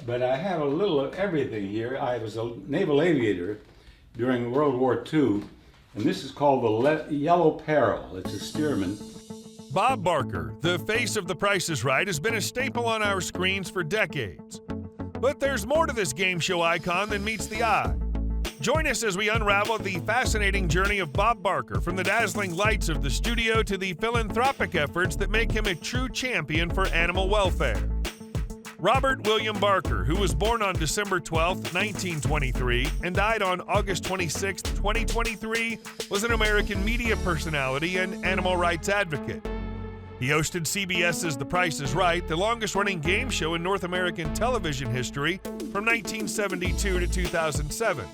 but I have a little of everything here. I was a naval aviator during World War II, and this is called the Yellow Peril. It's a Stearman. Bob Barker, the face of The Price is Right, has been a staple on our screens for decades. But there's more to this game show icon than meets the eye. Join us as we unravel the fascinating journey of Bob Barker, from the dazzling lights of the studio to the philanthropic efforts that make him a true champion for animal welfare. Robert William Barker, who was born on December 12, 1923, and died on August 26, 2023, was an American media personality and animal rights advocate. He hosted CBS's The Price is Right, the longest-running game show in North American television history, from 1972 to 2007.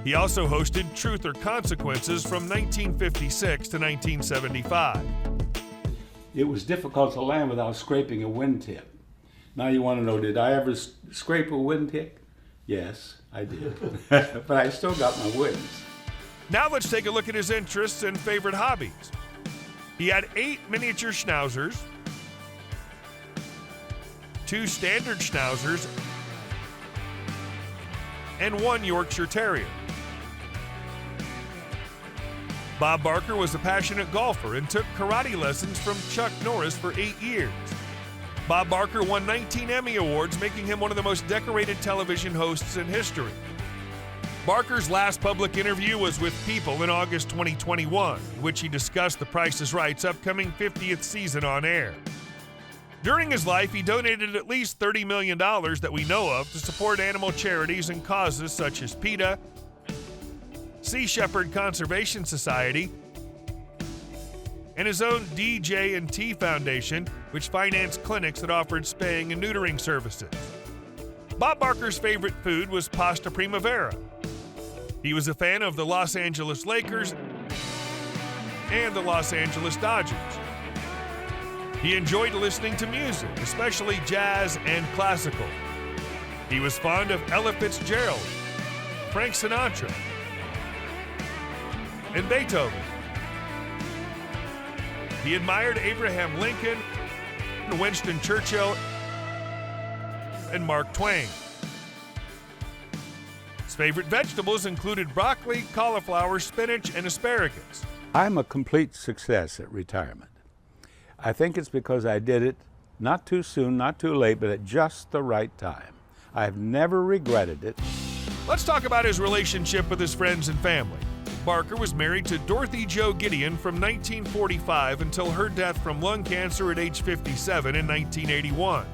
He also hosted Truth or Consequences from 1956 to 1975. It was difficult to land without scraping a wingtip. Now you want to know, did I ever scrape a wingtip? Yes, I did. But I still got my wings. Now let's take a look at his interests and favorite hobbies. He had 8 miniature schnauzers, 2 standard schnauzers, and 1 Yorkshire Terrier. Bob Barker was a passionate golfer and took karate lessons from Chuck Norris for 8 years. Bob Barker won 19 Emmy Awards, making him one of the most decorated television hosts in history. Barker's last public interview was with People in August 2021, in which he discussed The Price is Right's upcoming 50th season on air. During his life, he donated at least $30 million that we know of to support animal charities and causes such as PETA, Sea Shepherd Conservation Society, and his own DJ&T Foundation, which financed clinics that offered spaying and neutering services. Bob Barker's favorite food was pasta primavera. He was a fan of the Los Angeles Lakers and the Los Angeles Dodgers. He enjoyed listening to music, especially jazz and classical. He was fond of Ella Fitzgerald, Frank Sinatra, and Beethoven. He admired Abraham Lincoln, Winston Churchill, and Mark Twain. His favorite vegetables included broccoli, cauliflower, spinach, and asparagus. I'm a complete success at retirement. I think it's because I did it not too soon, not too late, but at just the right time. I've never regretted it. Let's talk about his relationship with his friends and family. Barker was married to Dorothy Jo Gideon from 1945 until her death from lung cancer at age 57 in 1981.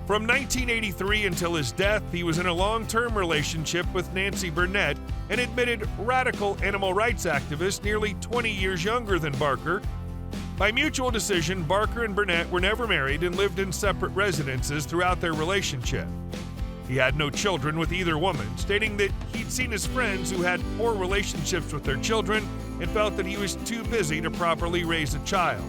From 1983 until his death, he was in a long-term relationship with Nancy Burnett, an admitted radical animal rights activist nearly 20 years younger than Barker. By mutual decision, Barker and Burnett were never married and lived in separate residences throughout their relationship. He had no children with either woman, stating that he'd seen his friends who had poor relationships with their children and felt that he was too busy to properly raise a child.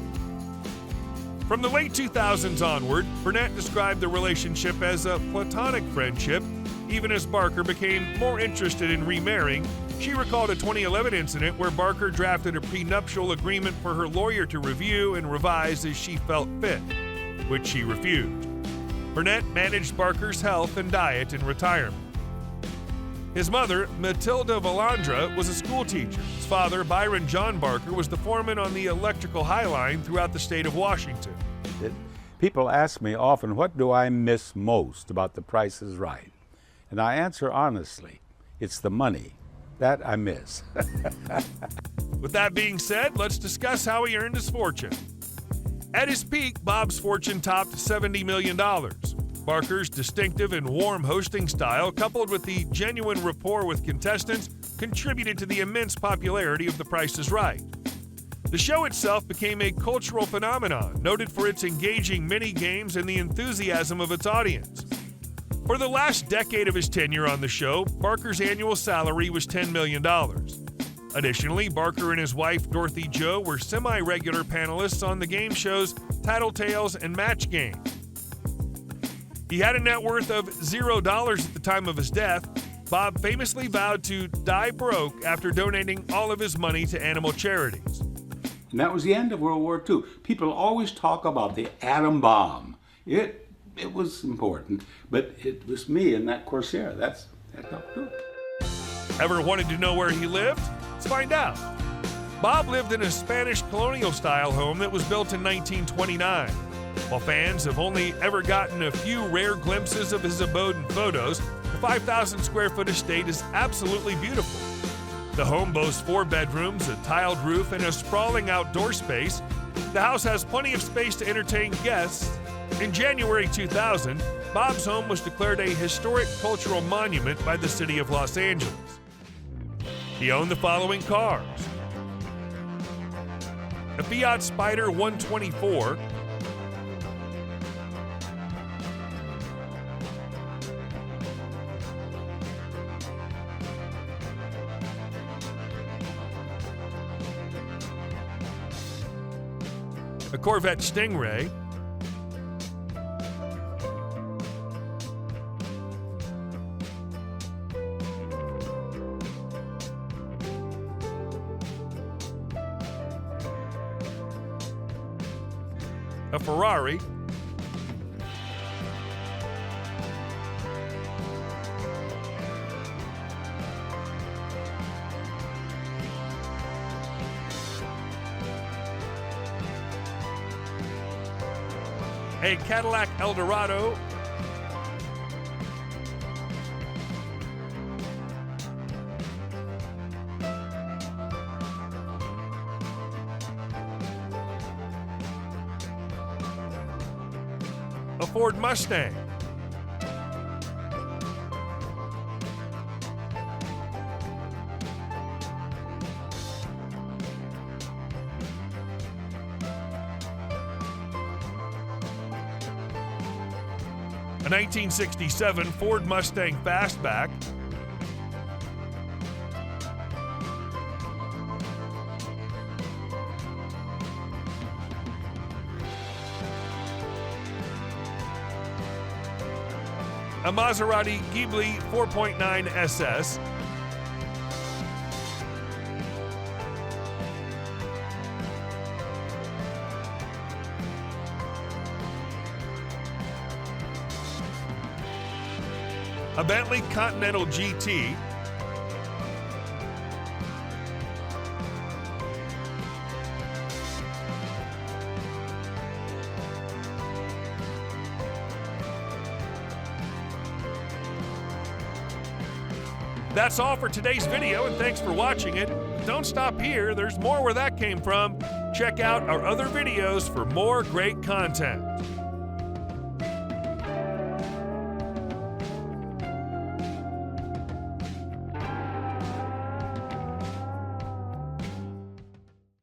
From the late 2000s onward, Burnett described the relationship as a platonic friendship. Even as Barker became more interested in remarrying, she recalled a 2011 incident where Barker drafted a prenuptial agreement for her lawyer to review and revise as she felt fit, which she refused. Burnett managed Barker's health and diet in retirement. His mother, Matilda Valandra, was a school teacher. His father, Byron John Barker, was the foreman on the electrical high line throughout the state of Washington. People ask me often, what do I miss most about The Price is Right? And I answer honestly, it's the money. That I miss. With that being said, let's discuss how he earned his fortune. At his peak, Bob's fortune topped $70 million. Barker's distinctive and warm hosting style, coupled with the genuine rapport with contestants, contributed to the immense popularity of The Price is Right. The show itself became a cultural phenomenon, noted for its engaging mini-games and the enthusiasm of its audience. For the last decade of his tenure on the show, Barker's annual salary was $10 million. Additionally, Barker and his wife, Dorothy Jo, were semi-regular panelists on the game shows Tattletales and Match Game. He had a net worth of $0 at the time of his death. Bob famously vowed to die broke after donating all of his money to animal charities. And that was the end of World War II. People always talk about the atom bomb. It it was important, but it was me and that Corsair. That helped do it. Ever wanted to know where he lived? Let's find out. Bob lived in a Spanish colonial-style home that was built in 1929. While fans have only ever gotten a few rare glimpses of his abode in photos, the 5,000 square foot estate is absolutely beautiful. The home boasts 4 bedrooms, a tiled roof, and a sprawling outdoor space. The house has plenty of space to entertain guests. In January 2000, Bob's home was declared a historic cultural monument by the city of Los Angeles. He owned the following cars: a Fiat Spider 124, a Corvette Stingray, a Ferrari, a Cadillac Eldorado, a Ford Mustang, a 1967 Ford Mustang Fastback, a Maserati Ghibli 4.9 SS, a Bentley Continental GT, That's all for today's video, and thanks for watching it. Don't stop here, there's more where that came from. Check out our other videos for more great content.